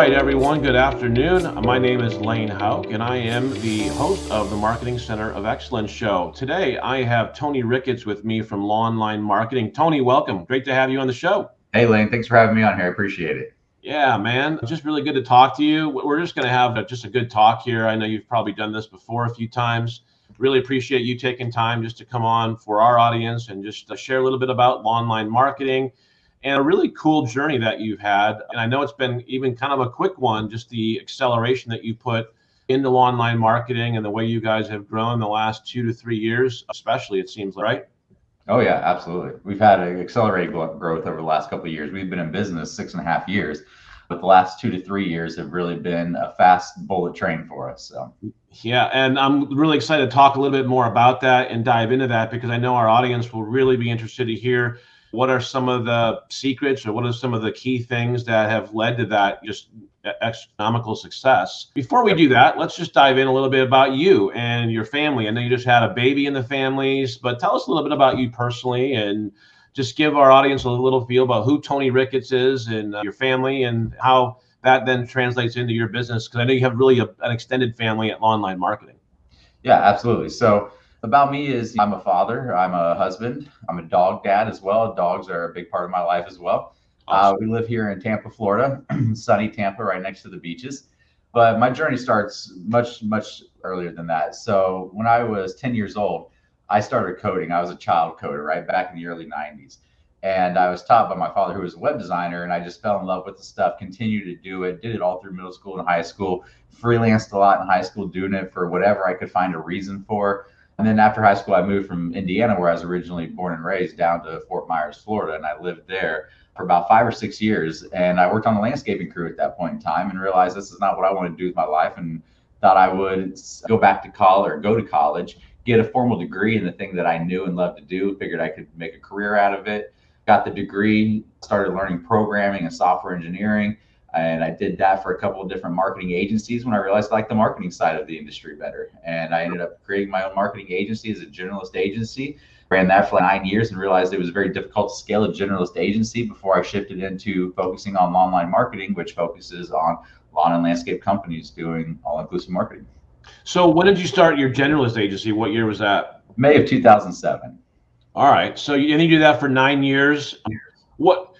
right, everyone, good afternoon. My name is Lane Houk, and I am the host of the Marketing Center of Excellence show. Today, I have Tony Ricketts with me from Lawnline Marketing. Tony, welcome. Great to have you on the show. Hey, Lane, thanks for having me on here. I appreciate it. Yeah, man, just really good to talk to you. We're just going to have just a good talk here. I know you've probably done this before a few times. Really appreciate you taking time just to come on for our audience and just share a little bit about Lawnline Marketing and a really cool journey that you've had. And I know it's been even kind of a quick one, just the acceleration that you put into online marketing and the way you guys have grown the last 2 to 3 years, especially, it seems like, right? Oh, yeah, absolutely. We've had an accelerated growth over the last couple of years. We've been in business 6.5 years, but the last 2 to 3 years have really been a fast bullet train for us. So. Yeah, and I'm really excited to talk a little bit more about that and dive into that because I know our audience will really be interested to hear what are some of the secrets or what are some of the key things that have led to that just astronomical success. Before we do that, let's just dive in a little bit about you and your family. I know you just had a baby in the families, but tell us a little bit about you personally and just give our audience a little feel about who Tony Ricketts is and your family and how that then translates into your business. Because I know you have really an extended family at Lawnline Marketing. Yeah, absolutely. So about me is I'm a father, I'm a husband, I'm a dog dad as well. Dogs are a big part of my life as well. Awesome. We live here in Tampa, Florida, sunny Tampa, right next to the beaches. But my journey starts much, much earlier than that. So when I was 10 years old, I started coding. I was a child coder, right back in the early 90s. And I was taught by my father, who was a web designer, and I just fell in love with the stuff, continued to do it, did it all through middle school and high school, freelanced a lot in high school, doing it for whatever I could find a reason for. And then after high school, I moved from Indiana, where I was originally born and raised, down to Fort Myers, Florida, and I lived there for about 5 or 6 years. And I worked on the landscaping crew at that point in time and realized this is not what I want to do with my life, and thought I would go back to college or go to college, get a formal degree in the thing that I knew and loved to do, figured I could make a career out of it. Got the degree, started learning programming and software engineering. And I did that for a couple of different marketing agencies when I realized I liked the marketing side of the industry better. And I ended up creating my own marketing agency as a generalist agency. Ran that for like 9 years and realized it was very difficult to scale a generalist agency before I shifted into focusing on online marketing, which focuses on lawn and landscape companies doing all-inclusive marketing. So when did you start your generalist agency? What year was that? May of 2007. All right. So you do that for 9 years.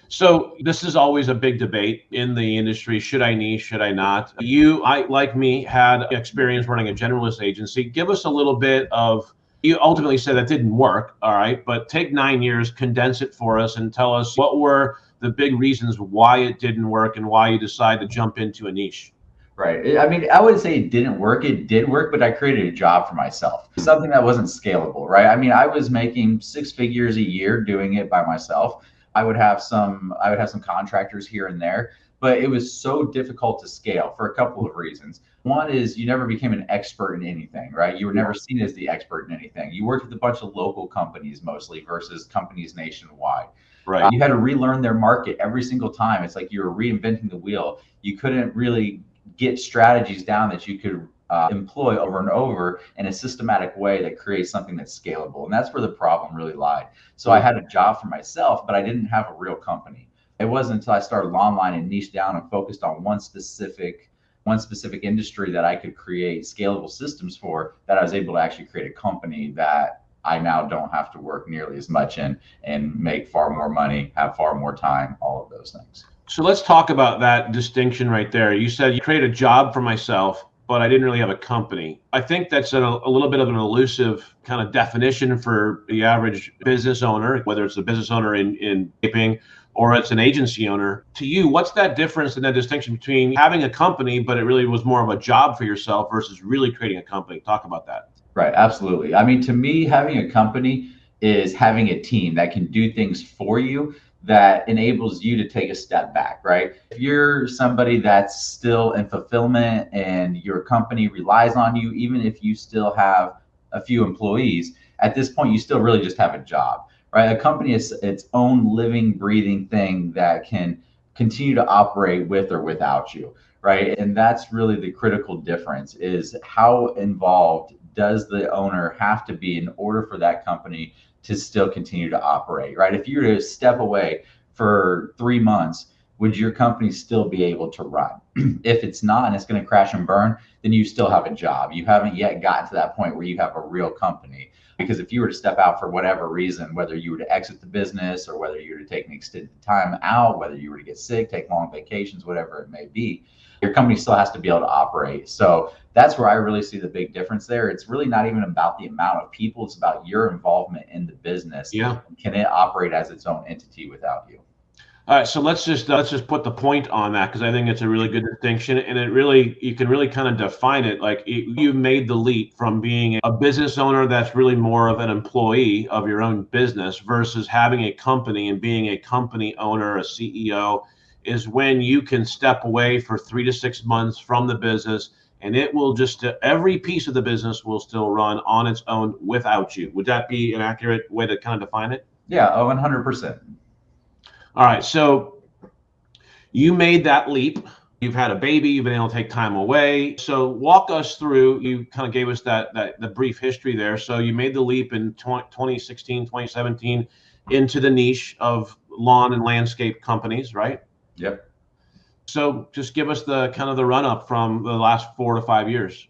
So this is always a big debate in the industry. Should I niche? Should I not? Like me, had experience running a generalist agency. Give us a little bit of, you ultimately said that didn't work. All right. But take 9 years, condense it for us and tell us what were the big reasons why it didn't work and why you decided to jump into a niche. Right. I mean, I wouldn't say it didn't work. It did work, but I created a job for myself, something that wasn't scalable, right? I mean, I was making 6 figures a year doing it by myself. I would have some contractors here and there, but it was so difficult to scale for a couple of reasons. One is you never became an expert in anything, right? You were never seen as the expert in anything. You worked with a bunch of local companies mostly versus companies nationwide. Right. You had to relearn their market every single time. It's like you were reinventing the wheel. You couldn't really get strategies down that you could employ over and over in a systematic way that creates something that's scalable. And that's where the problem really lied. So I had a job for myself, but I didn't have a real company. It wasn't until I started Lawnline and niched down and focused on one specific industry that I could create scalable systems for, that I was able to actually create a company that I now don't have to work nearly as much in and make far more money, have far more time, all of those things. So let's talk about that distinction right there. You said you create a job for myself, but I didn't really have a company. I think that's a little bit of an elusive kind of definition for the average business owner, whether it's a business owner in vaping or it's an agency owner. To you, what's that difference and that distinction between having a company, but it really was more of a job for yourself versus really creating a company? Talk about that. Right, absolutely. I mean, to me, having a company is having a team that can do things for you, that enables you to take a step back, right? If you're somebody that's still in fulfillment and your company relies on you, even if you still have a few employees, at this point, you still really just have a job, right? A company is its own living, breathing thing that can continue to operate with or without you, right? And that's really the critical difference, is how involved does the owner have to be in order for that company to still continue to operate, right? If you were to step away for 3 months, would your company still be able to run? If it's not and it's going to crash and burn, then you still have a job. You haven't yet gotten to that point where you have a real company. Because if you were to step out for whatever reason, whether you were to exit the business or whether you were to take an extended time out, whether you were to get sick, take long vacations, whatever it may be, your company still has to be able to operate. So that's where I really see the big difference there. It's really not even about the amount of people, it's about your involvement in the business. Yeah. Can it operate as its own entity without you? All right, so let's just put the point on that, because I think it's a really good distinction, and you can really kind of define it. Like, you made the leap from being a business owner that's really more of an employee of your own business versus having a company and being a company owner, a CEO, is when you can step away for 3 to 6 months from the business, and it will just every piece of the business will still run on its own without you. Would that be an accurate way to kind of define it? Yeah, 100%. All right, so you made that leap. You've had a baby, you've been able to take time away. So walk us through, you kind of gave us the brief history there. So you made the leap in 2016, 2017 into the niche of lawn and landscape companies, right? Yep. So just give us the kind of the run up from the last 4 to 5 years.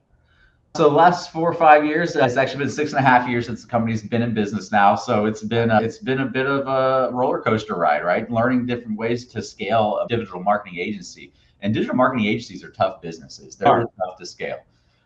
So the last 4 or 5 years, it's actually been 6.5 years since the company's been in business now. So it's been a bit of a roller coaster ride, right? Learning different ways to scale a digital marketing agency. And digital marketing agencies are tough businesses. They're really tough to scale.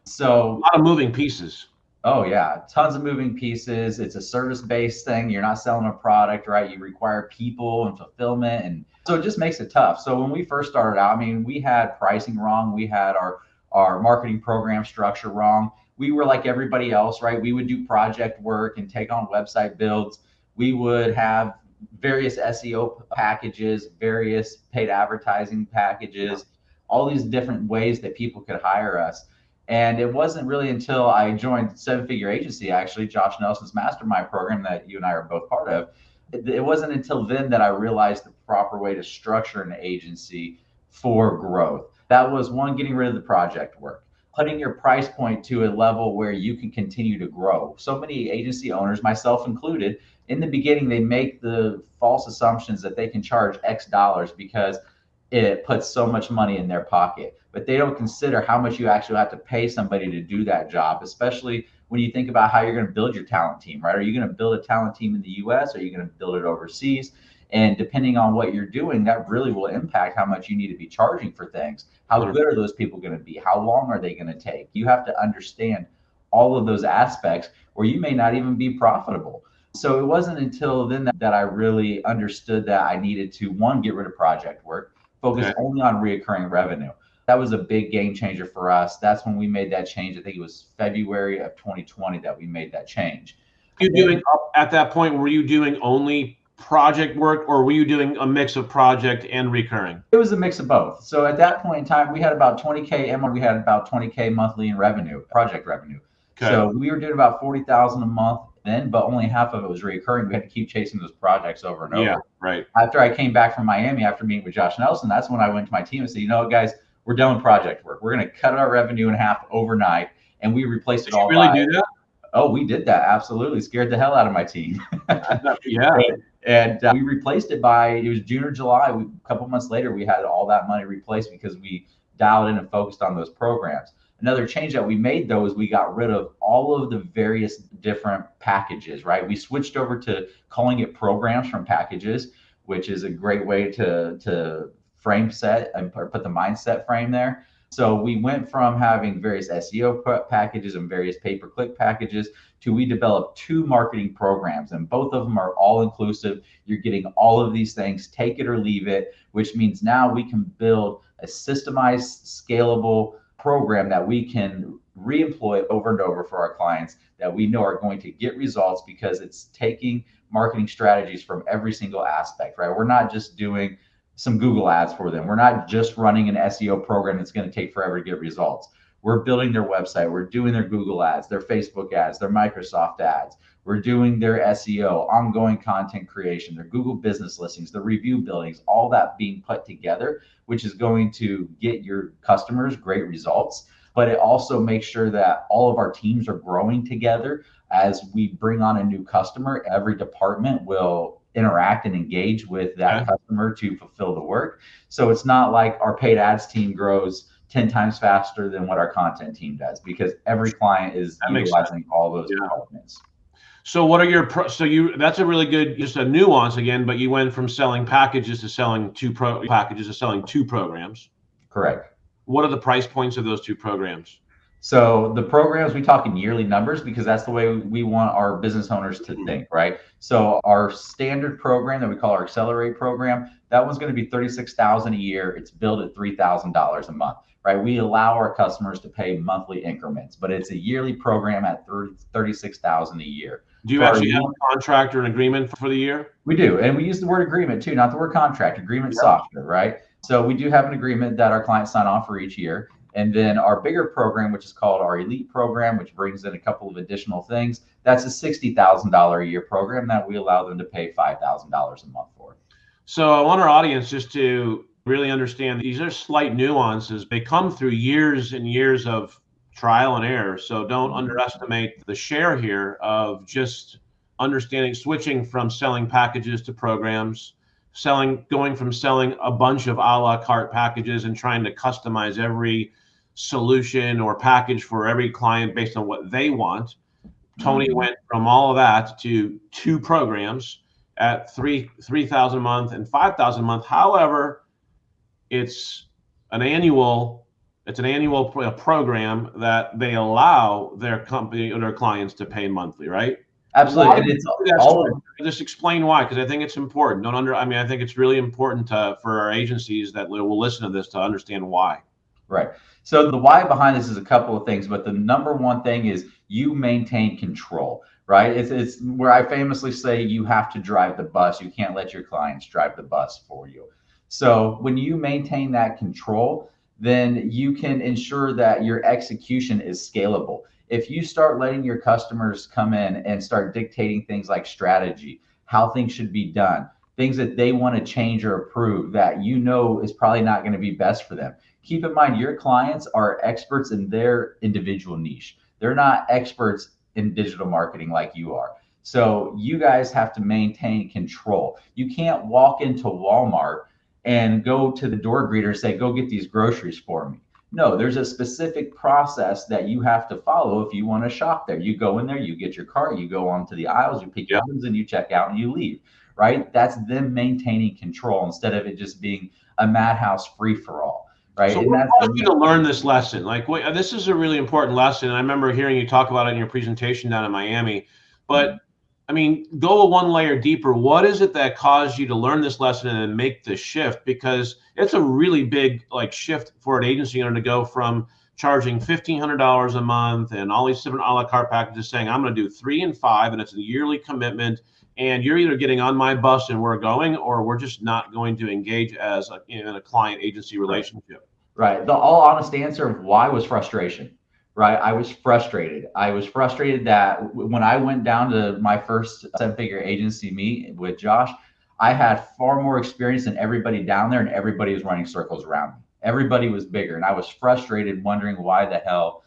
So a lot of moving pieces. Oh yeah, tons of moving pieces. It's a service-based thing. You're not selling a product, right? You require people and fulfillment, and so it just makes it tough. So when we first started out, I mean, we had pricing wrong. We had our marketing program structure wrong. We were like everybody else, right? We would do project work and take on website builds. We would have various SEO packages, various paid advertising packages, all these different ways that people could hire us. And it wasn't really until I joined Seven Figure Agency, actually, Josh Nelson's mastermind program that you and I are both part of. It wasn't until then that I realized the proper way to structure an agency for growth. That was one, getting rid of the project work, putting your price point to a level where you can continue to grow. So many agency owners, myself included, in the beginning, they make the false assumptions that they can charge X dollars because it puts so much money in their pocket, but they don't consider how much you actually have to pay somebody to do that job, especially when you think about how you're going to build your talent team, right? Are you going to build a talent team in the US? Or are you going to build it overseas? And depending on what you're doing, that really will impact how much you need to be charging for things. How good are those people going to be? How long are they going to take? You have to understand all of those aspects, or you may not even be profitable. So it wasn't until then that I really understood that I needed to, one, get rid of project work, focus only on reoccurring revenue. That was a big game changer for us. That's when we made that change. I think it was February of 2020 that we made that change. At that point, were you doing only project work, or were you doing a mix of project and recurring? It was a mix of both. So at that point in time, we had about 20K and we had about 20K monthly in revenue, project revenue. Okay. So we were doing about 40,000 a month then, but only half of it was recurring. We had to keep chasing those projects over and over. Yeah, right. After I came back from Miami, after meeting with Josh Nelson, that's when I went to my team and said, you know what, guys, we're done with project work. We're going to cut our revenue in half overnight. And we replaced it all. Did you really do that? Oh, we did that. Absolutely. Scared the hell out of my team. Yeah. And we replaced it it was June or July. A couple months later, we had all that money replaced because we dialed in and focused on those programs. Another change that we made, though, is we got rid of all of the various different packages, right? We switched over to calling it programs from packages, which is a great way to frame set and put the mindset frame there. So we went from having various SEO packages and various pay-per-click packages to we developed 2 marketing programs, and both of them are all inclusive. You're getting all of these things, take it or leave it, which means now we can build a systemized, scalable program that we can reemploy over and over for our clients that we know are going to get results because it's taking marketing strategies from every single aspect, right? We're not just doing some Google ads for them. We're not just running an SEO program that's going to take forever to get results. We're building their website. We're doing their Google ads, their Facebook ads, their Microsoft ads. We're doing their SEO, ongoing content creation, their Google business listings, the review buildings, all that being put together, which is going to get your customers great results. But it also makes sure that all of our teams are growing together. As we bring on a new customer, every department will interact and engage with that customer to fulfill the work. So it's not like our paid ads team grows 10 times faster than what our content team does, because every client is utilizing all those departments. So what are your that's a really good, just a nuance again, but you went from selling packages to selling two programs. Correct. What are the price points of those two programs? So the programs, we talk in yearly numbers because that's the way we want our business owners to think, right? So our standard program that we call our Accelerate program, that one's going to be $36,000 a year. It's billed at $3,000 a month, right? We allow our customers to pay monthly increments, but it's a yearly program at $36,000 a year. Do you actually have a contract or an agreement for the year? We do, and we use the word agreement too, not the word contract. Agreement software, right? So we do have an agreement that our clients sign off for each year. And then our bigger program, which is called our Elite program, which brings in a couple of additional things, that's a $60,000 a year program that we allow them to pay $5,000 a month for. So I want our audience just to really understand these are slight nuances. They come through years and years of trial and error. So don't underestimate the share here of just understanding, switching from selling packages to programs, going from selling a bunch of a la carte packages and trying to customize every solution or package for every client based on what they want. Tony went from all of that to two programs at $3,000 a month and $5,000 a month. However, it's an annual program that they allow their company or their clients to pay monthly, right? Absolutely. And it's just explain why, because I think it's important. I think it's really important for our agencies that will listen to this to understand why. Right. So the why behind this is a couple of things, but the number one thing is you maintain control, right? It's where I famously say you have to drive the bus. You can't let your clients drive the bus for you. So when you maintain that control, then you can ensure that your execution is scalable. If you start letting your customers come in and start dictating things like strategy, how things should be done, things that they want to change or approve that you know is probably not going to be best for them. Keep in mind, your clients are experts in their individual niche. They're not experts in digital marketing like you are. So you guys have to maintain control. You can't walk into Walmart and go to the door greeter and say, go get these groceries for me. No, there's a specific process that you have to follow if you want to shop there. You go in there, you get your cart, you go onto the aisles, you pick your items, and you check out and you leave, right? That's them maintaining control instead of it just being a madhouse free-for-all, right? So what caused you to learn this lesson? Like, wait, this is a really important lesson. And I remember hearing you talk about it in your presentation down in Miami. But I mean, go one layer deeper. What is it that caused you to learn this lesson and then make the shift? Because it's a really big shift for an agency owner to go from charging $1,500 a month and all these different a la carte packages, saying I'm going to do 3 and 5, and it's a yearly commitment. And you're either getting on my bus and we're going, or we're just not going to engage as in a client agency relationship. Right. The all honest answer of why was frustration. Right. I was frustrated. I was frustrated that when I went down to my first 7-figure agency meet with Josh, I had far more experience than everybody down there, and everybody was running circles around me. Everybody was bigger. And I was frustrated, wondering why the hell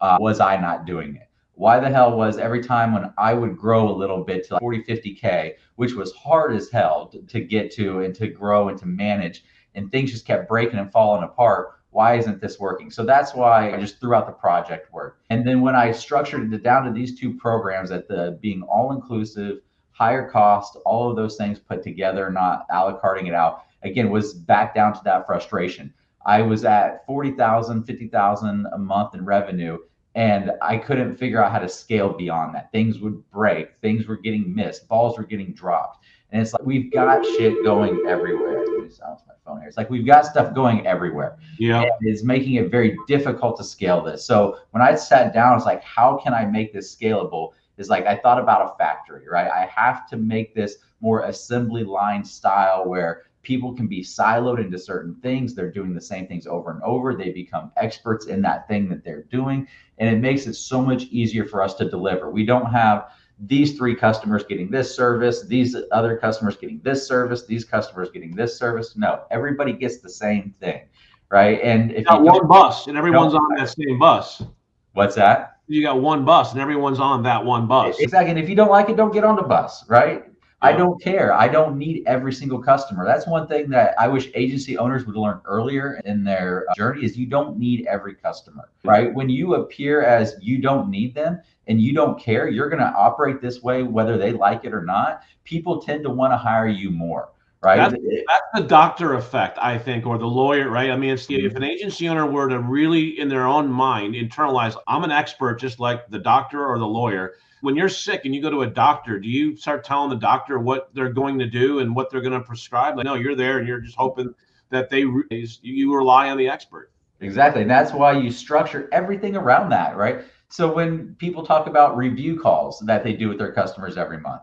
was I not doing it? Why the hell was every time when I would grow a little bit to 40, 50K, which was hard as hell to get to and to grow and to manage, and things just kept breaking and falling apart. Why isn't this working? So that's why I just threw out the project work. And then when I structured it down to these two programs, at the being all inclusive, higher cost, all of those things put together, not a la carting it out, again, was back down to that frustration. I was at 40,000, 50,000 a month in revenue, and I couldn't figure out how to scale beyond that. Things would break, things were getting missed, balls were getting dropped. And it's like, we've got shit going everywhere. Silence my phone here. It's like, we've got stuff going everywhere. Yeah. And it's making it very difficult to scale this. So when I sat down, it's like, how can I make this scalable? It's like, I thought about a factory, right? I have to make this more assembly line style where people can be siloed into certain things. They're doing the same things over and over. They become experts in that thing that they're doing. And it makes it so much easier for us to deliver. We don't have these 3 customers getting this service, these other customers getting this service, these customers getting this service. No, everybody gets the same thing, right? And if you got one bus and everyone's on that same bus. What's that? You got one bus and everyone's on that one bus. Exactly. And if you don't like it, don't get on the bus, right? I don't care. I don't need every single customer. That's one thing that I wish agency owners would learn earlier in their journey is you don't need every customer, right? When you appear as you don't need them and you don't care, you're going to operate this way, whether they like it or not. People tend to want to hire you more, right? That's the doctor effect, I think, or the lawyer, right? I mean, if an agency owner were to really, in their own mind, internalize, I'm an expert, just like the doctor or the lawyer. When you're sick and you go to a doctor, do you start telling the doctor what they're going to do and what they're going to prescribe? Like, no, you're there and you're just hoping that you rely on the expert. Exactly. And that's why you structure everything around that, right? So when people talk about review calls that they do with their customers every month,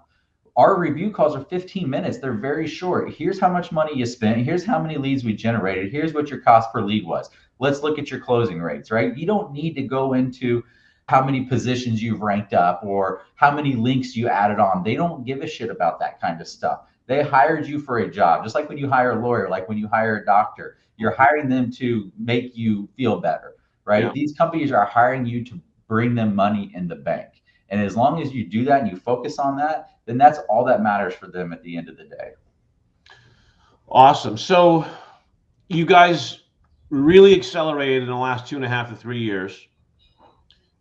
our review calls are 15 minutes. They're very short. Here's how much money you spent. Here's how many leads we generated. Here's what your cost per lead was. Let's look at your closing rates, right? You don't need to go into how many positions you've ranked up or how many links you added on. They don't give a shit about that kind of stuff. They hired you for a job, just like when you hire a lawyer, like when you hire a doctor. You're hiring them to make you feel better, right? Yeah. These companies are hiring you to bring them money in the bank. And as long as you do that and you focus on that, then that's all that matters for them at the end of the day. Awesome. So you guys really accelerated in the last 2.5 to 3 years.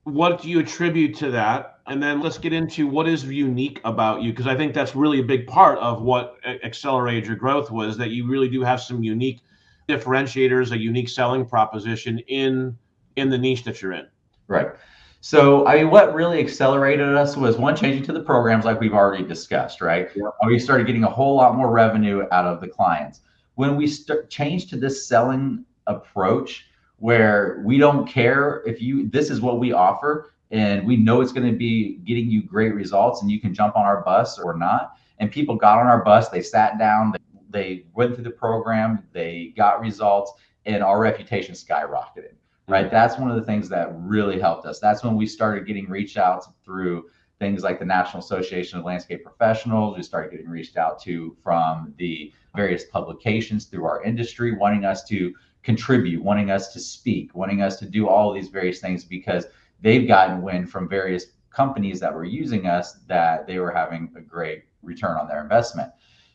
What do you attribute to that? And then let's get into what is unique about you, because I think that's really a big part of what accelerated your growth was that you really do have some unique differentiators, a unique selling proposition in the niche that you're in. Right. So, I mean, what really accelerated us was one, changing to the programs like we've already discussed, right? Yep. We started getting a whole lot more revenue out of the clients. When we changed to this selling approach where we don't care if this is what we offer and we know it's going to be getting you great results and you can jump on our bus or not. And people got on our bus, they sat down, they went through the program, they got results, and our reputation skyrocketed. Right. That's one of the things that really helped us. That's when we started getting reached out through things like the National Association of Landscape Professionals. We started getting reached out to from the various publications through our industry, wanting us to contribute, wanting us to speak, wanting us to do all of these various things because they've gotten wind from various companies that were using us that they were having a great return on their investment.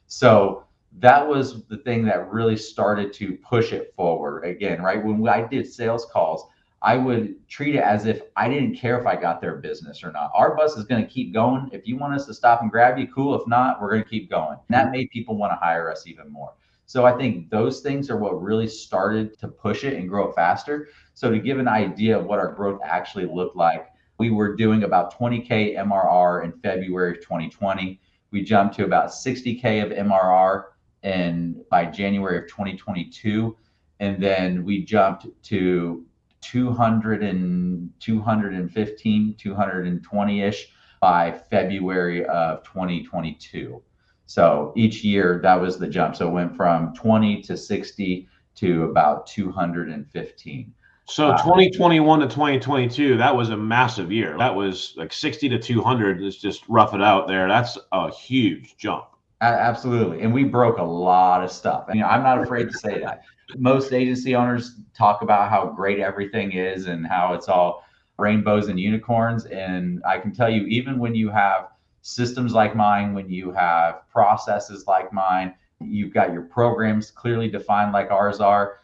So that was the thing that really started to push it forward again, right? When I did sales calls, I would treat it as if I didn't care if I got their business or not. Our bus is going to keep going. If you want us to stop and grab you, cool. If not, we're going to keep going. And that made people want to hire us even more. So I think those things are what really started to push it and grow it faster. So to give an idea of what our growth actually looked like, we were doing about 20K MRR in February of 2020. We jumped to about 60K of MRR by January of 2022, and then we jumped to 215, 220-ish by February of 2022. So each year that was the jump. So it went from 20 to 60 to about 215. So 2021 to 2022, that was a massive year. That was like 60 to 200. Let's just rough it out there. That's a huge jump. Absolutely. And we broke a lot of stuff. I mean, I'm not afraid to say that. Most agency owners talk about how great everything is and how it's all rainbows and unicorns. And I can tell you, even when you have systems like mine, when you have processes like mine, you've got your programs clearly defined like ours are,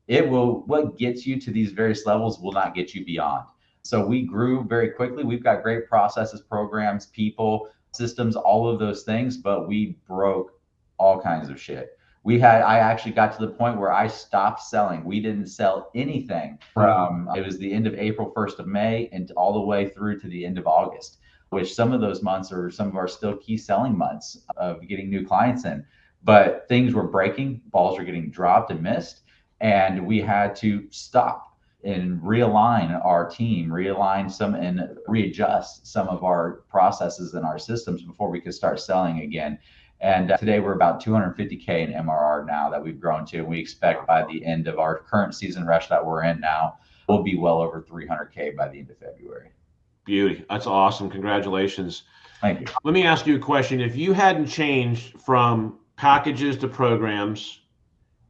what gets you to these various levels will not get you beyond. So we grew very quickly. We've got great processes, programs, people, systems, all of those things, but we broke all kinds of shit. I actually got to the point where I stopped selling. We didn't sell anything it was the end of April, 1st of May, and all the way through to the end of August, which some of those months are some of our still key selling months of getting new clients in. But things were breaking, balls were getting dropped and missed, and we had to stop and realign our team, and readjust some of our processes and our systems before we could start selling again. And today we're about 250K in MRR now that we've grown to. And we expect by the end of our current season rush that we're in now, we'll be well over 300K by the end of February. Beauty. That's awesome. Congratulations. Thank you. Let me ask you a question. If you hadn't changed from packages to programs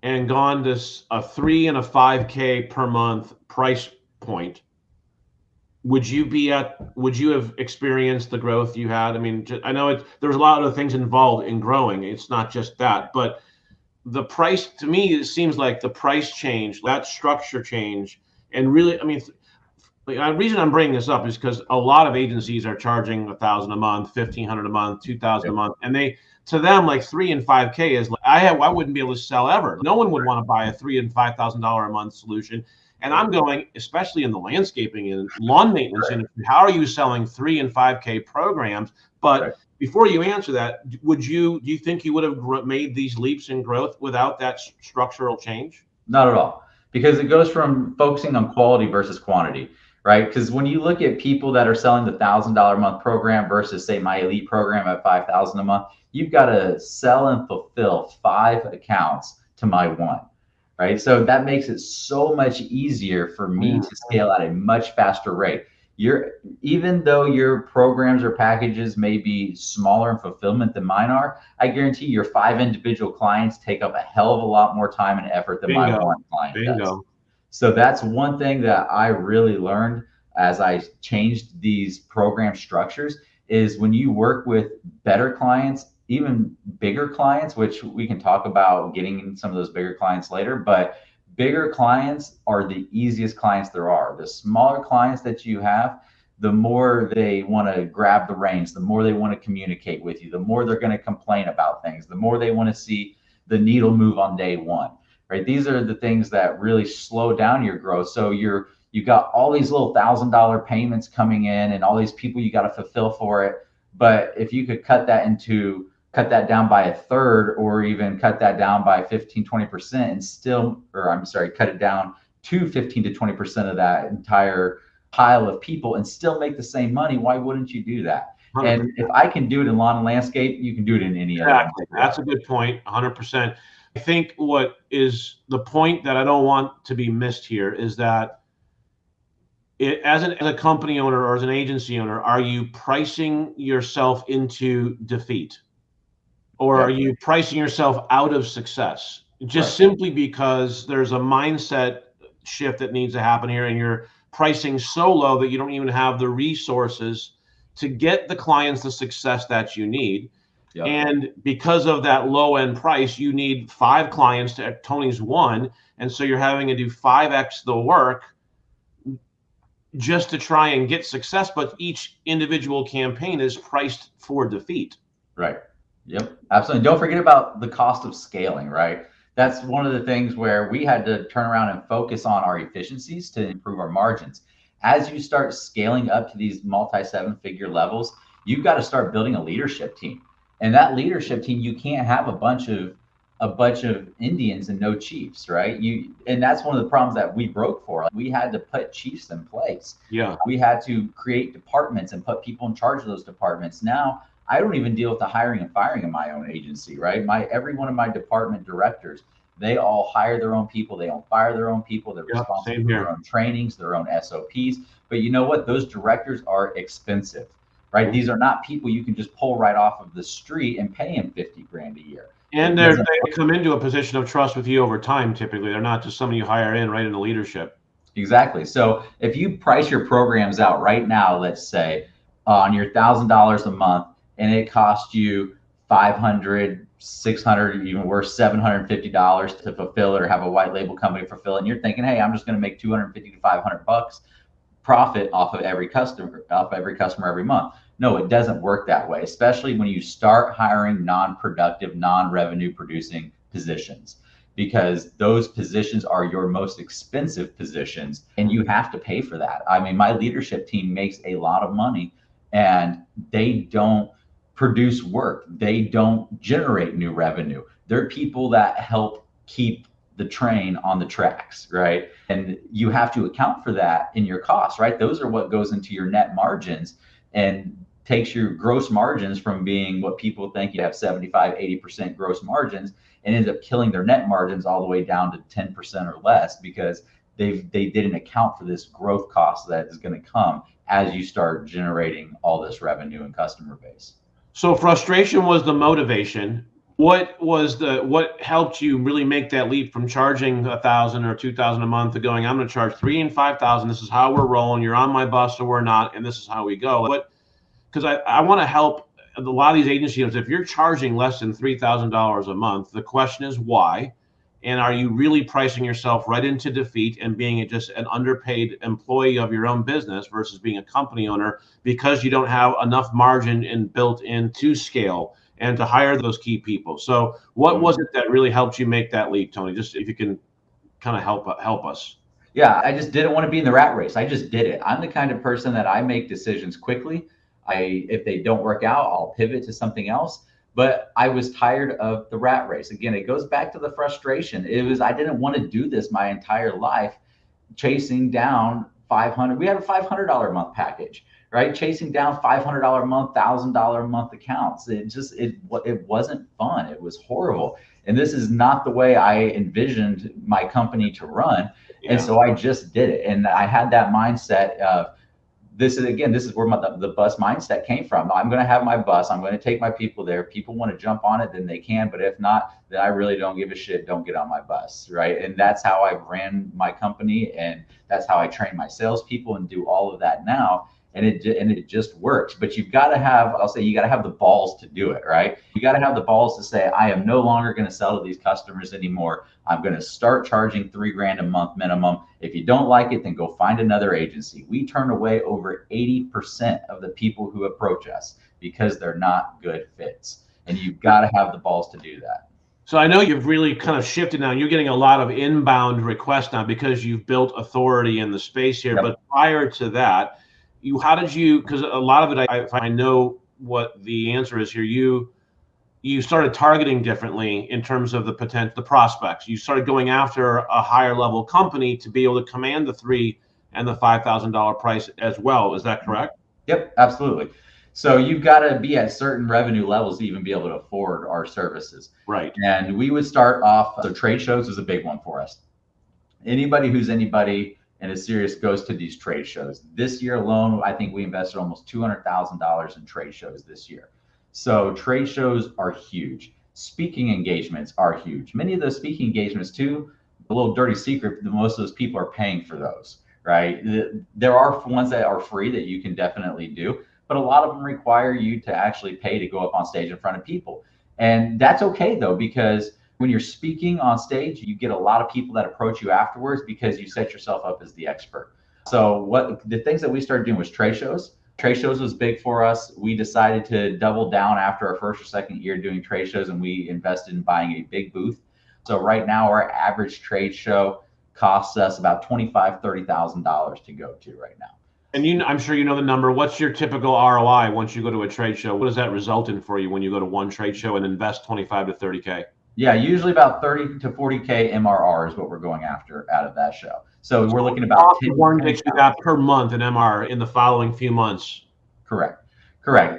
and gone to a 3 and a 5K per month price point, would you have experienced the growth you had? I mean, I know there's a lot of things involved in growing. It's not just that, but the price, to me, it seems like the price change, that structure change, and really, I mean, the reason I'm bringing this up is because a lot of agencies are charging 1,000 a month, 1,500 a month, 2,000 a month, and to them, like 3 and 5K is like, I wouldn't be able to sell ever. No one would want to buy a $3,000 and $5,000 a month solution. And I'm going, especially in the landscaping and lawn maintenance industry, how are you selling 3 and 5K programs? But before you answer that, do you think you would have made these leaps in growth without that structural change? Not at all, because it goes from focusing on quality versus quantity, right? Because when you look at people that are selling the $1,000 a month program versus, say, my elite program at 5,000 a month, you've got to sell and fulfill 5 accounts to my 1, right? So that makes it so much easier for me to scale at a much faster rate. Even though your programs or packages may be smaller in fulfillment than mine are, I guarantee your 5 individual clients take up a hell of a lot more time and effort than my 1 client does. So that's one thing that I really learned as I changed these program structures is when you work with better clients, even bigger clients, which we can talk about getting some of those bigger clients later, but bigger clients are the easiest clients there are. The smaller clients that you have, the more they want to grab the reins, the more they want to communicate with you, the more they're going to complain about things, the more they want to see the needle move on day 1, right? These are the things that really slow down your growth. So you got all these little $1,000 payments coming in and all these people you got to fulfill for it. But if you could cut that down by a third, or even cut that down by 15-20% and still, or I'm sorry, cut it down to 15 to 20% of that entire pile of people and still make the same money, why wouldn't you do that? 100%. And if I can do it in lawn and landscape, you can do it in any other. That's a good point, 100%. I think what is the point that I don't want to be missed here is that as a company owner or as an agency owner, are you pricing yourself into defeat? Or are you pricing yourself out of success just simply because there's a mindset shift that needs to happen here and you're pricing so low that you don't even have the resources to get the clients the success that you need? And because of that low end price, you need 5 clients to Tony's 1. And so you're having to do 5x the work just to try and get success. But each individual campaign is priced for defeat. Right. Yep, absolutely. Don't forget about the cost of scaling, right? That's one of the things where we had to turn around and focus on our efficiencies to improve our margins. As you start scaling up to these multi-7-figure levels, you've got to start building a leadership team. And that leadership team, you can't have a bunch of Indians and no chiefs, right? And that's one of the problems that we broke for. We had to put chiefs in place. Yeah. We had to create departments and put people in charge of those departments. Now, I don't even deal with the hiring and firing in my own agency, right? Every one of my department directors, they all hire their own people. They all fire their own people. They're responsible for their own trainings, their own SOPs. But you know what? Those directors are expensive, right? These are not people you can just pull right off of the street and pay them 50 grand a year. And they come into a position of trust with you over time. Typically, they're not just somebody you hire in right into leadership. Exactly. So if you price your programs out right now, let's say on your $1,000 a month, and it costs you $500, $600, even worse, $750 to fulfill it or have a white label company fulfill it. And you're thinking, hey, I'm just going to make $250 to $500 profit off of every customer every month. No, it doesn't work that way, especially when you start hiring non-productive, non-revenue producing positions, because those positions are your most expensive positions and you have to pay for that. I mean, my leadership team makes a lot of money and they don't produce work. They don't generate new revenue. They're people that help keep the train on the tracks, right? And you have to account for that in your costs, right? Those are what goes into your net margins and takes your gross margins from being what people think you have 75, 80% gross margins and ends up killing their net margins all the way down to 10% or less because they didn't account for this growth cost that is going to come as you start generating all this revenue and customer base. So frustration was the motivation. What helped you really make that leap from charging 1,000 or 2,000 a month to going, I'm going to charge 3 and 5,000. This is how we're rolling. You're on my bus or we're not, and this is how we go. Because I want to help a lot of these agencies. If you're charging less than $3,000 a month, the question is why, and are you really pricing yourself right into defeat and being just an underpaid employee of your own business versus being a company owner because you don't have enough margin and built in to scale and to hire those key people. So what was it that really helped you make that leap, Tony? Just if you can kind of help us. Yeah, I just didn't want to be in the rat race. I just did it. I'm the kind of person that I make decisions quickly. If they don't work out, I'll pivot to something else. But I was tired of the rat race. Again, it goes back to the frustration. I didn't want to do this my entire life, chasing down 500. We had a $500 a month package, right? Chasing down $500 a month, $1,000 a month accounts. It wasn't fun. It was horrible. And this is not the way I envisioned my company to run. Yeah. And so I just did it. And I had that mindset of, this is where the bus mindset came from. I'm going to have my bus. I'm going to take my people there. If people want to jump on it, then they can. But if not, then I really don't give a shit. Don't get on my bus, right? And that's how I ran my company, and that's how I train my salespeople and do all of that now. And it just works. But you got to have the balls to do it, right? You got to have the balls to say, I am no longer going to sell to these customers anymore. I'm going to start charging $3,000 a month minimum. If you don't like it, then go find another agency. We turn away over 80% of the people who approach us because they're not good fits. And you've got to have the balls to do that. So I know you've really kind of shifted now. You're getting a lot of inbound requests now because you've built authority in the space here. Yep. But prior to that, because a lot of it, I know what the answer is here. You started targeting differently in terms of the prospects. You started going after a higher level company to be able to command the $3,000 and the $5,000 price as well. Is that correct? Yep, absolutely. So you've got to be at certain revenue levels to even be able to afford our services. Right. And we would start off, so trade shows is a big one for us. Anybody and is serious goes to these trade shows. This year alone, I think we invested almost $200,000 in trade shows this year. So trade shows are huge. Speaking engagements are huge. Many of those speaking engagements too, a little dirty secret, most of those people are paying for those, right? There are ones that are free that you can definitely do, but a lot of them require you to actually pay to go up on stage in front of people. And that's okay though, because when you're speaking on stage, you get a lot of people that approach you afterwards because you set yourself up as the expert. So the things that we started doing was trade shows. Trade shows was big for us. We decided to double down after our first or second year doing trade shows, and we invested in buying a big booth. So right now, our average trade show costs us about $25,000, $30,000 to go to right now. And I'm sure you know the number. What's your typical ROI once you go to a trade show? What does that result in for you when you go to one trade show and invest 25 to 30K? Yeah, usually about 30 to 40K MRR is what we're going after out of that show. So we're looking about 10 that you got per month in MR in the following few months. Correct.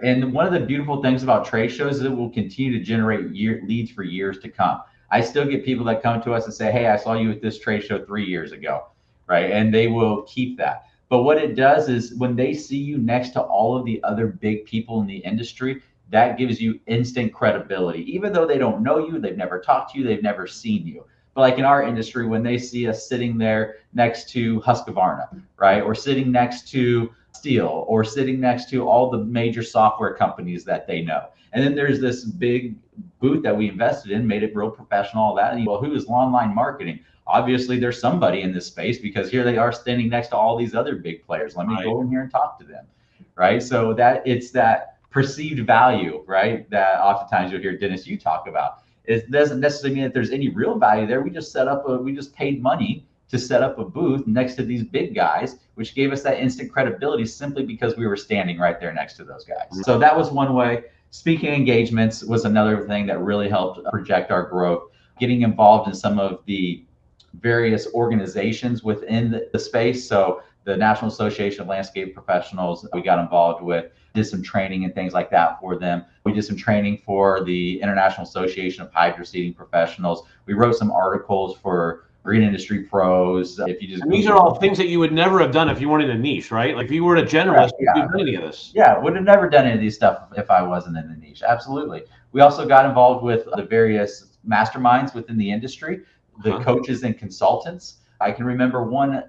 And one of the beautiful things about trade shows is it will continue to generate leads for years to come. I still get people that come to us and say, hey, I saw you at this trade show 3 years ago, right? And they will keep that. But what it does is when they see you next to all of the other big people in the industry, that gives you instant credibility. Even though they don't know you, they've never talked to you, they've never seen you. But like in our industry, when they see us sitting there next to Husqvarna, right? Or sitting next to Steel, or sitting next to all the major software companies that they know. And then there's this big booth that we invested in, made it real professional, all that. And well, who is Lawnline Marketing? Obviously, there's somebody in this space because here they are standing next to all these other big players. Let me go in here and talk to them, right? So it's that perceived value, right? That oftentimes you'll hear Dennis, you talk about. It doesn't necessarily mean that there's any real value there. We just paid money to set up a booth next to these big guys, which gave us that instant credibility simply because we were standing right there next to those guys. So that was one way. Speaking engagements was another thing that really helped project our growth. Getting involved in some of the various organizations within the space. So the National Association of Landscape Professionals, we got involved with, did some training and things like that for them. We did some training for the International Association of Hydro Seeding Professionals. We wrote some articles for green industry pros. If you just And these are all things that you would never have done if you weren't in a niche, right? Like if you were a generalist, would you have done any of this? Yeah, would have never done any of these stuff if I wasn't in the niche. Absolutely. We also got involved with the various masterminds within the industry, the coaches and consultants. I can remember one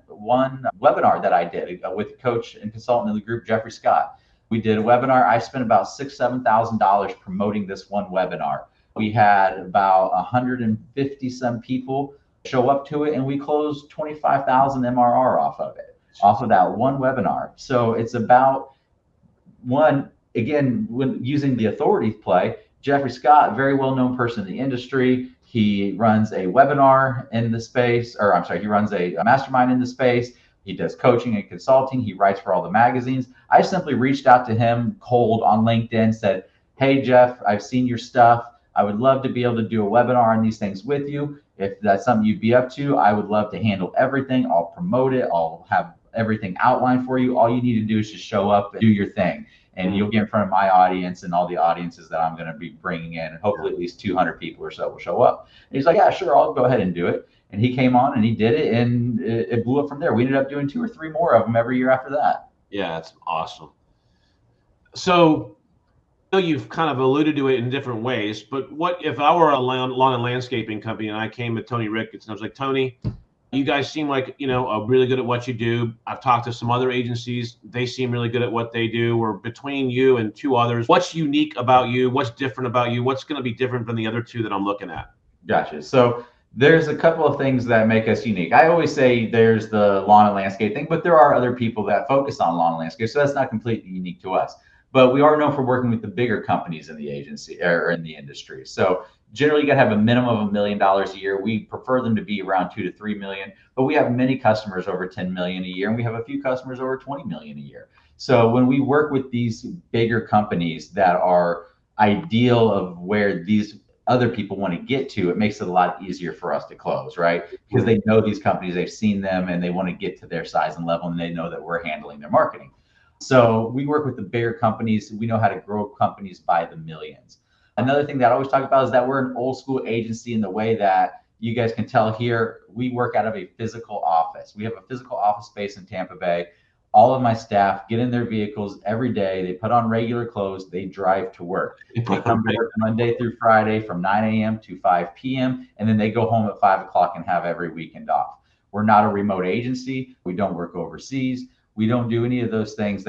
webinar that I did with a coach and consultant in the group, Jeffrey Scott. We did a webinar. I spent about $6,000-7,000 promoting this one webinar. We had about 150 some people show up to it, and we closed 25,000 MRR off of that one webinar. So it's about again, when using the authority play, Jeffrey Scott, very well-known person in the industry. He runs a webinar in the space, or I'm sorry, he runs a mastermind in the space. He does coaching and consulting. He writes for all the magazines. I simply reached out to him cold on LinkedIn, said, hey, Jeff, I've seen your stuff. I would love to be able to do a webinar on these things with you. If that's something you'd be up to, I would love to handle everything. I'll promote it. I'll have everything outlined for you. All you need to do is just show up and do your thing. And you'll get in front of my audience and all the audiences that I'm going to be bringing in. And hopefully at least 200 people or so will show up. And he's like, yeah, sure, I'll go ahead and do it. And he came on and he did it, and it blew up from there. We ended up doing 2 or 3 more of them every year after that. Yeah, that's awesome. So I know you've kind of alluded to it in different ways, but what if I were a lawn and landscaping company and I came to Tony Ricketts and I was like, Tony, you guys seem like, really good at what you do. I've talked to some other agencies. They seem really good at what they do. Or between you and 2 others, what's unique about you? What's different about you? What's going to be different from the other 2 that I'm looking at? Gotcha. So there's a couple of things that make us unique. I always say there's the lawn and landscape thing, but there are other people that focus on lawn and landscape. So that's not completely unique to us. But we are known for working with the bigger companies in the agency or in the industry. So generally, you got to have a minimum of $1 million a year. We prefer them to be around 2 to 3 million, but we have many customers over 10 million a year, and we have a few customers over 20 million a year. So when we work with these bigger companies that are ideal of where these other people want to get to, it makes it a lot easier for us to close, right? Because they know these companies, they've seen them, and they want to get to their size and level, and they know that we're handling their marketing. So we work with the bigger companies. We know how to grow companies by the millions. Another thing that I always talk about is that we're an old school agency in the way that you guys can tell here, we work out of a physical office. We have a physical office space in Tampa Bay. All of my staff get in their vehicles every day. They put on regular clothes. They drive to work. They come to work Monday through Friday from 9 a.m. to 5 p.m. And then they go home at 5 o'clock and have every weekend off. We're not a remote agency. We don't work overseas. We don't do any of those things.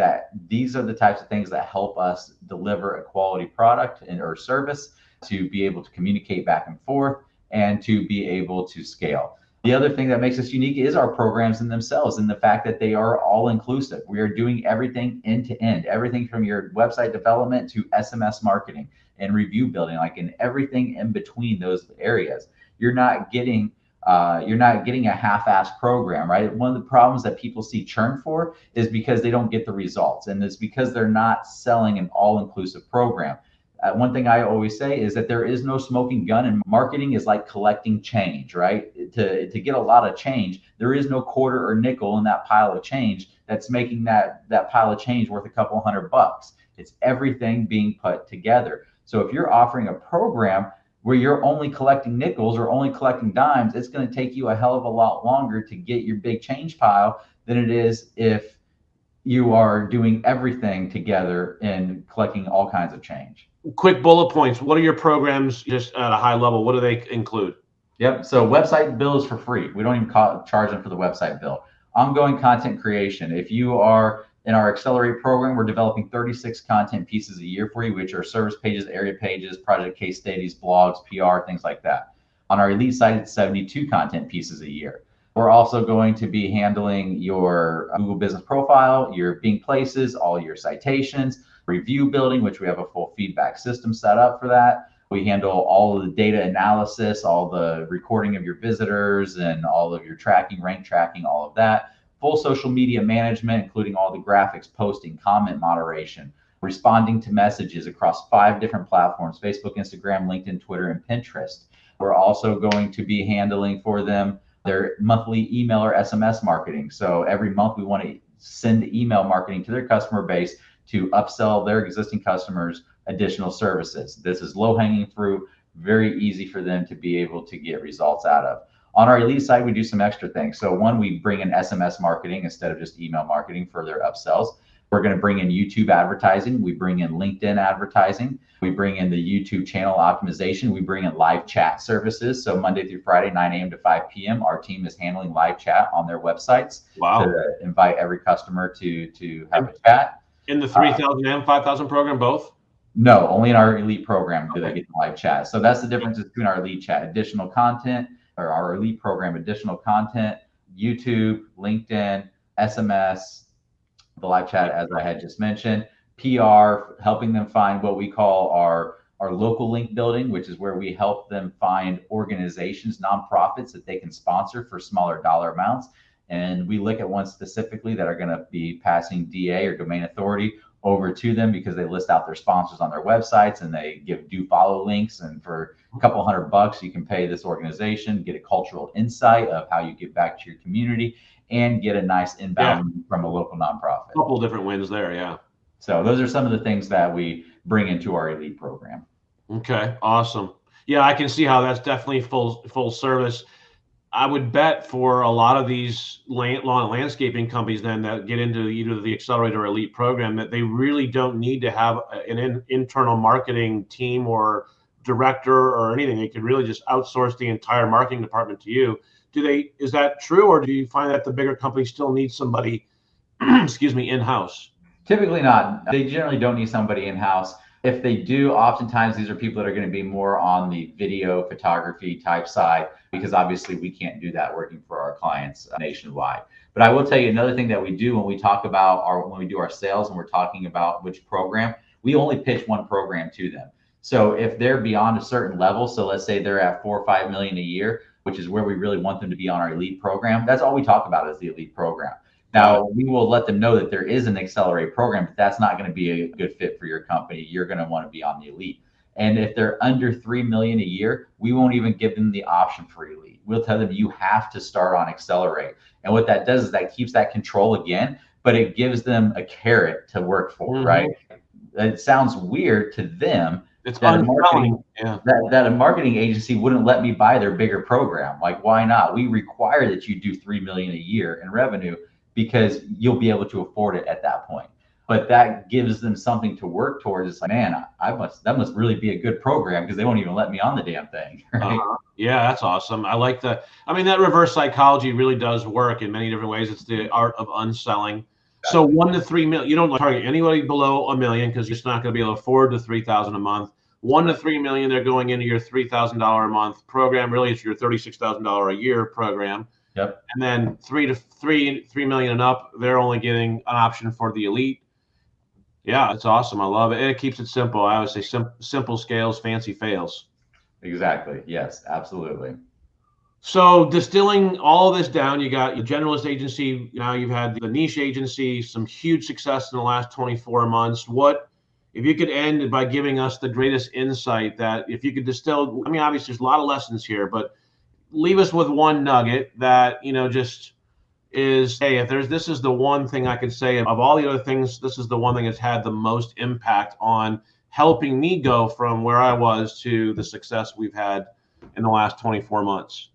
These are the types of things that help us deliver a quality product or service, to be able to communicate back and forth and to be able to scale. The other thing that makes us unique is our programs in themselves, and the fact that they are all inclusive. We are doing everything end to end, everything from your website development to SMS marketing and review building, like in everything in between those areas. You're not getting a half-assed program, right? One of the problems that people see churn for is because they don't get the results, and it's because they're not selling an all-inclusive program. One thing I always say is that there is no smoking gun, and marketing is like collecting change, right? To get a lot of change, there is no quarter or nickel in that pile of change that's making that pile of change worth a couple $100. It's everything being put together. So if you're offering a program where you're only collecting nickels or only collecting dimes, it's going to take you a hell of a lot longer to get your big change pile than it is if you are doing everything together and collecting all kinds of change. Quick bullet points. What are your programs, just at a high level? What do they include? Yep. So website bill is for free. We don't even charge them for the website bill. Ongoing content creation. If you are in our Accelerate program, we're developing 36 content pieces a year for you, which are service pages, area pages, project case studies, blogs, PR, things like that. On our Elite site, it's 72 content pieces a year. We're also going to be handling your Google Business Profile, your Bing Places, all your citations, review building, which we have a full feedback system set up for that. We handle all of the data analysis, all the recording of your visitors, and all of your tracking, rank tracking, all of that. Full social media management, including all the graphics, posting, comment moderation, responding to messages across 5 different platforms: Facebook, Instagram, LinkedIn, Twitter, and Pinterest. We're also going to be handling for them their monthly email or SMS marketing. So every month we want to send email marketing to their customer base to upsell their existing customers additional services. This is low-hanging fruit, very easy for them to be able to get results out of. On our elite side, we do some extra things. So one, we bring in SMS marketing instead of just email marketing for their upsells. We're going to bring in YouTube advertising. We bring in LinkedIn advertising. We bring in the YouTube channel optimization. We bring in live chat services. So Monday through Friday, 9 a.m. to 5 p.m., our team is handling live chat on their websites. Wow. To invite every customer to have a chat. In the 3,000 and 5,000 program, both? No, only in our elite program do they get the live chat. So that's the difference between our elite chat, additional content, or our elite program, additional content, YouTube, LinkedIn, SMS, the live chat, as I had just mentioned, PR, helping them find what we call our local link building, which is where we help them find organizations, nonprofits that they can sponsor for smaller dollar amounts. And we look at ones specifically that are going to be passing DA or domain authority over to them because they list out their sponsors on their websites and they give do follow links. And for a couple $100, you can pay this organization, get a cultural insight of how you give back to your community, and get a nice inbound from a local nonprofit. A couple different wins there, yeah. So those are some of the things that we bring into our elite program. Okay, awesome. Yeah, I can see how that's definitely full service. I would bet for a lot of these lawn and landscaping companies then that get into either the accelerator or elite program that they really don't need to have an internal marketing team or director or anything. They could really just outsource the entire marketing department to you. Is that true, or do you find that the bigger companies still need somebody, excuse me, in-house? Typically not. They generally don't need somebody in-house. If they do, oftentimes these are people that are going to be more on the video photography type side, because obviously we can't do that working for our clients nationwide. But I will tell you another thing that we do when we talk about when we do our sales and we're talking about which program, we only pitch one program to them. So if they're beyond a certain level, so let's say they're at 4 or 5 million a year, which is where we really want them to be on our elite program, that's all we talk about is the elite program. Now, we will let them know that there is an accelerate program, but that's not going to be a good fit for your company. You're going to want to be on the elite. And if they're under 3 million a year, we won't even give them the option for elite. We'll tell them you have to start on accelerate. And what that does is that keeps that control again, but it gives them a carrot to work for, right? It sounds weird to them. It's that a marketing agency wouldn't let me buy their bigger program. Like, why not? We require that you do 3 million a year in revenue, because you'll be able to afford it at that point. But that gives them something to work towards. It's like, man, that must really be a good program, because they won't even let me on the damn thing. Right? Yeah, that's awesome. I like that. I mean, that reverse psychology really does work in many different ways. It's the art of unselling. So 1 to 3 million, you don't target anybody below $1 million because you're just not going to be able to afford the $3,000 a month. 1 to 3 million, they're going into your $3,000 a month program. Really, it's your $36,000 a year program. Yep. And then 3 million and up, they're only getting an option for the elite. Yeah, it's awesome. I love it. And it keeps it simple. I always say simple scales, fancy fails. Exactly. Yes, absolutely. So distilling all of this down, you got your generalist agency. Now you've had the niche agency, some huge success in the last 24 months. What, if you could end by giving us the greatest insight that if you could distill, I mean, obviously there's a lot of lessons here, but leave us with one nugget that, just is, hey, this is the one thing I could say of all the other things, this is the one thing that's had the most impact on helping me go from where I was to the success we've had in the last 24 months.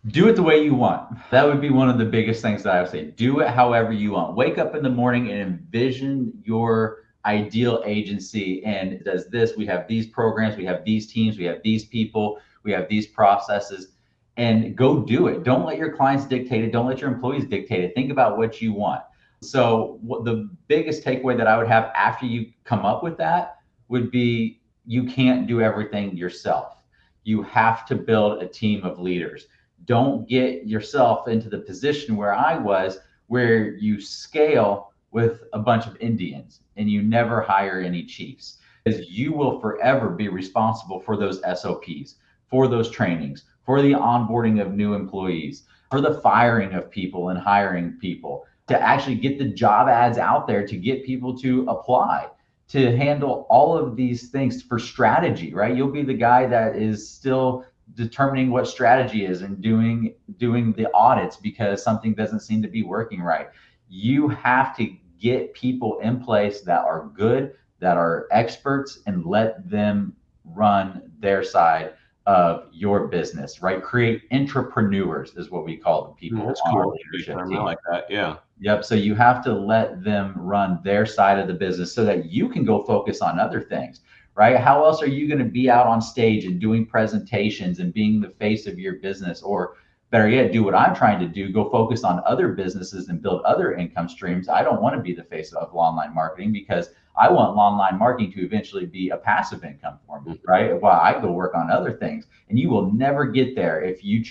Do it the way you want. That would be one of the biggest things that I would say. Do it however you want. Wake up in the morning and envision your ideal agency. And it does this. We have these programs. We have these teams. We have these people. We have these processes. And go do it. Don't let your clients dictate it. Don't let your employees dictate it. Think about what you want. So the biggest takeaway that I would have after you come up with that would be you can't do everything yourself. You have to build a team of leaders. Don't get yourself into the position where I was, where you scale with a bunch of Indians and you never hire any chiefs, because you will forever be responsible for those SOPs, for those trainings, for the onboarding of new employees, for the firing of people and hiring people, to actually get the job ads out there, to get people to apply, to handle all of these things for strategy, right? You'll be the guy that is still determining what strategy is and doing the audits because something doesn't seem to be working right. You have to get people in place that are good, that are experts, and let them run their side of your business, right? Create entrepreneurs is what we call the people That's on our cool. Good leadership term. I team. like that. Yeah. Yep. So you have to let them run their side of the business so that you can go focus on other things, right? How else are you going to be out on stage and doing presentations and being the face of your business? Or better yet, do what I'm trying to do, go focus on other businesses and build other income streams. I don't want to be the face of Lawnline Marketing because I want Lawnline Marketing to eventually be a passive income for me, right? Well, I go work on other things, and you will never get there if you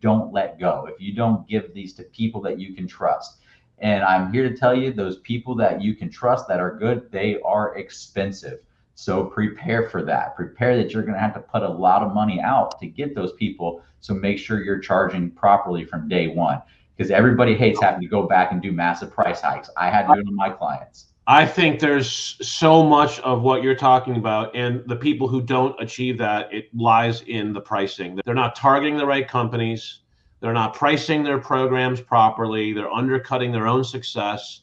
don't let go, if you don't give these to people that you can trust. And I'm here to tell you, those people that you can trust that are good, they are expensive. So prepare for that. Prepare that you're going to have to put a lot of money out to get those people. So make sure you're charging properly from day one, because everybody hates having to go back and do massive price hikes. I had to do it with my clients. I think there's so much of what you're talking about, and the people who don't achieve that, it lies in the pricing. They're not targeting the right companies. They're not pricing their programs properly. They're undercutting their own success,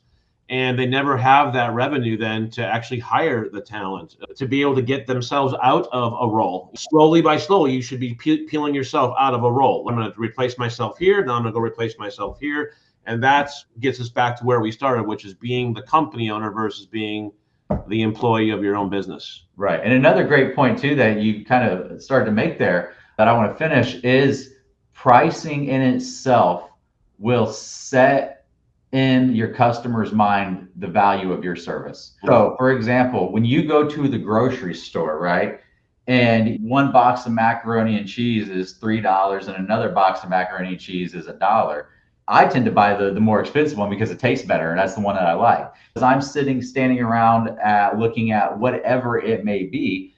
and they never have that revenue then to actually hire the talent to be able to get themselves out of a role. Slowly by slowly, you should be peeling yourself out of a role. I'm going to replace myself here. Now I'm going to go replace myself here. And that gets us back to where we started, which is being the company owner versus being the employee of your own business. Right. And another great point too that you kind of started to make there that I want to finish is pricing in itself will set in your customer's mind the value of your service. So for example, when you go to the grocery store, right, and one box of macaroni and cheese is $3 and another box of macaroni and cheese is $1, I tend to buy the more expensive one because it tastes better, and that's the one that I like. As I'm standing around looking at whatever it may be,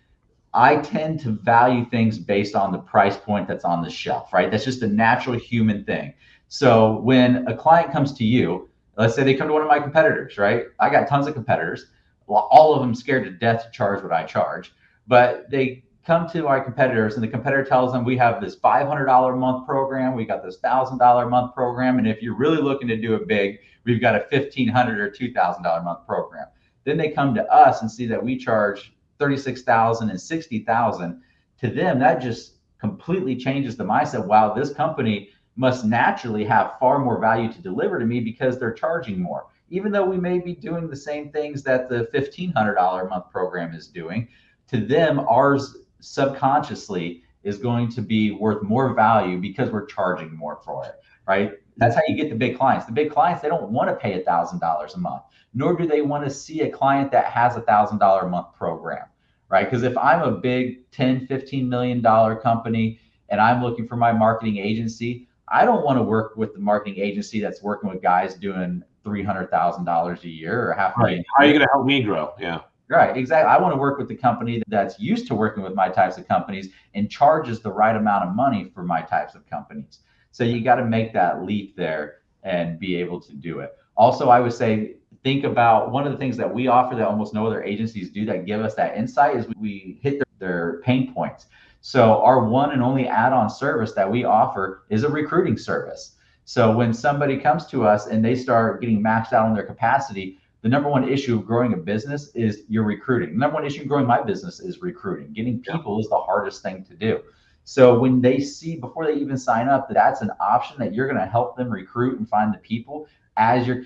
I tend to value things based on the price point that's on the shelf, right? That's just a natural human thing. So when a client comes to you, let's say they come to one of my competitors, right? I got tons of competitors. Well, all of them scared to death to charge what I charge, but they come to our competitors and the competitor tells them we have this $500 a month program, we got this $1,000 a month program, and if you're really looking to do it big, we've got a $1,500 or $2,000 a month program. Then they come to us and see that we charge 36,000 and 60,000. To them, that just completely changes the mindset. Wow, this company must naturally have far more value to deliver to me because they're charging more. Even though we may be doing the same things that the $1,500 a month program is doing, to them, ours subconsciously is going to be worth more value because we're charging more for it, right? That's how you get the big clients. The big clients, they don't want to pay $1,000 a month, nor do they want to see a client that has $1,000 a month program, right? Because if I'm a big 10, $15 million company and I'm looking for my marketing agency, I don't want to work with the marketing agency that's working with guys doing $300,000 a year or half a million. How are you going to help me grow? Yeah. Right, exactly. I want to work with the company that's used to working with my types of companies and charges the right amount of money for my types of companies. So you got to make that leap there and be able to do it. Also, I would say, think about one of the things that we offer that almost no other agencies do that give us that insight is we hit their pain points. So our one and only add-on service that we offer is a recruiting service. So when somebody comes to us and they start getting maxed out on their capacity, the number one issue of growing a business is your recruiting. The number one issue of growing my business is recruiting. Getting people is the hardest thing to do. So when they see, before they even sign up, that that's an option, that you're going to help them recruit and find the people as you're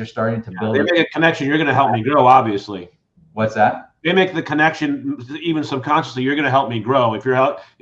starting to build. They make a connection. You're going to help me grow, obviously. What's that? They make the connection, even subconsciously. You're going to help me grow. If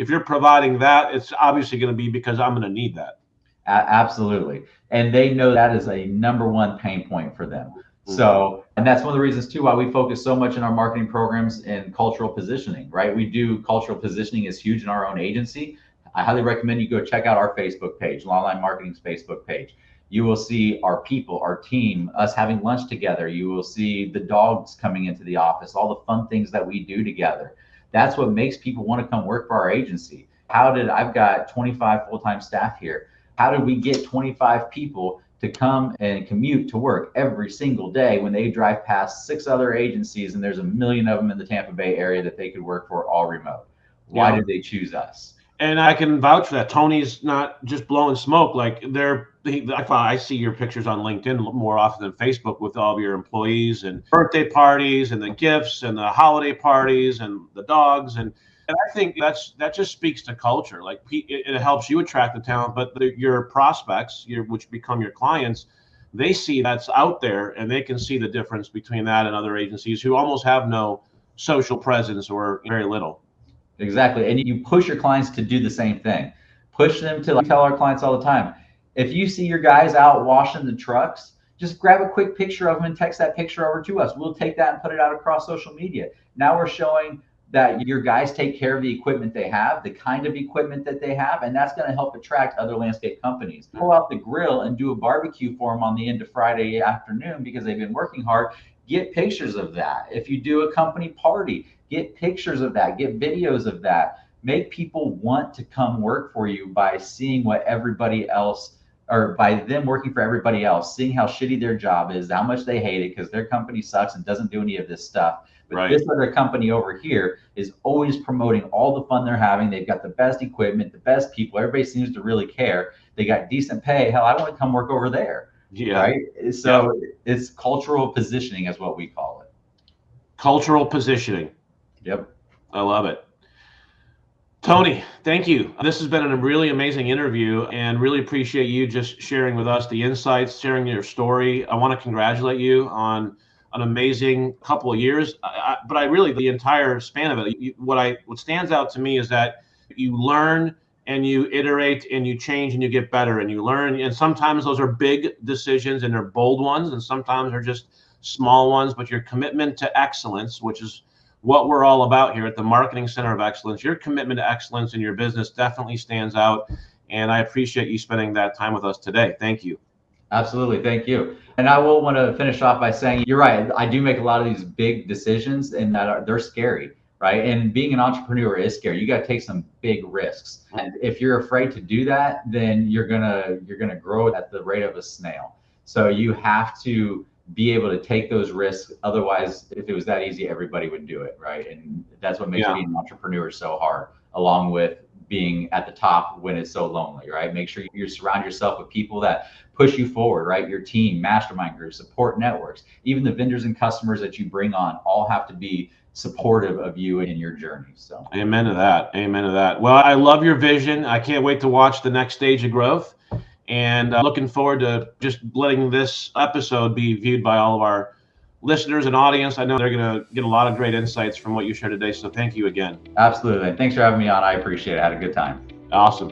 you're providing that, it's obviously going to be because I'm going to need that. Absolutely, and they know that is a number one pain point for them. So, and that's one of the reasons too why we focus so much in our marketing programs in cultural positioning, right? We do cultural positioning is huge in our own agency. I highly recommend you go check out our Facebook page, Lawnline Marketing's Facebook page. You will see our people, our team, us having lunch together. You will see the dogs coming into the office, all the fun things that we do together. That's what makes people want to come work for our agency. I've got 25 full-time staff here. How did we get 25 people to come and commute to work every single day when they drive past 6 other agencies and there's a million of them in the Tampa Bay area that they could work for all remote? Why did they choose us? And I can vouch for that. Tony's not just blowing smoke. Like I see your pictures on LinkedIn more often than Facebook with all of your employees and birthday parties and the gifts and the holiday parties and the dogs. And And I think that just speaks to culture. Like it helps you attract the talent, but your prospects, which become your clients, they see that's out there and they can see the difference between that and other agencies who almost have no social presence or very little. Exactly. And you push your clients to do the same thing. Push them to, like, tell our clients all the time, if you see your guys out washing the trucks, just grab a quick picture of them and text that picture over to us. We'll take that and put it out across social media. Now we're showing that your guys take care of the equipment they have, the kind of equipment that they have, and that's going to help attract other landscape companies. Pull out the grill and do a barbecue for them on the end of Friday afternoon because they've been working hard. Get pictures of that. If you do a company party, get pictures of that, get videos of that. Make people want to come work for you by seeing what everybody else, or by them working for everybody else, seeing how shitty their job is, how much they hate it because their company sucks and doesn't do any of this stuff. But Right. This other company over here is always promoting all the fun they're having. They've got the best equipment, the best people. Everybody seems to really care. They got decent pay. Hell, I want to come work over there. Yeah. Right. So It's cultural positioning is what we call it. Cultural positioning. Yep. I love it. Tony, thank you. This has been a really amazing interview and really appreciate you just sharing with us the insights, sharing your story. I want to congratulate you on an amazing couple of years, but I really, the entire span of it, what stands out to me is that you learn and you iterate and you change and you get better and you learn. And sometimes those are big decisions and they're bold ones, and sometimes they're just small ones, but your commitment to excellence, which is what we're all about here at the Marketing Center of Excellence, your commitment to excellence in your business definitely stands out. And I appreciate you spending that time with us today. Thank you. Absolutely. Thank you. And I will want to finish off by saying, you're right. I do make a lot of these big decisions and they're scary, right? And being an entrepreneur is scary. You got to take some big risks. And if you're afraid to do that, then you're going to grow at the rate of a snail. So you have to be able to take those risks. Otherwise, if it was that easy, everybody would do it, right? And that's what makes being an entrepreneur so hard, along with being at the top when it's so lonely, right? Make sure you surround yourself with people that push you forward, right? Your team, mastermind groups, support networks, even the vendors and customers that you bring on all have to be supportive of you in your journey. So amen to that. Amen to that. Well, I love your vision. I can't wait to watch the next stage of growth, and looking forward to just letting this episode be viewed by all of our listeners and audience. I know they're going to get a lot of great insights from what you shared today. So thank you again. Absolutely. Thanks for having me on. I appreciate it. I had a good time. Awesome.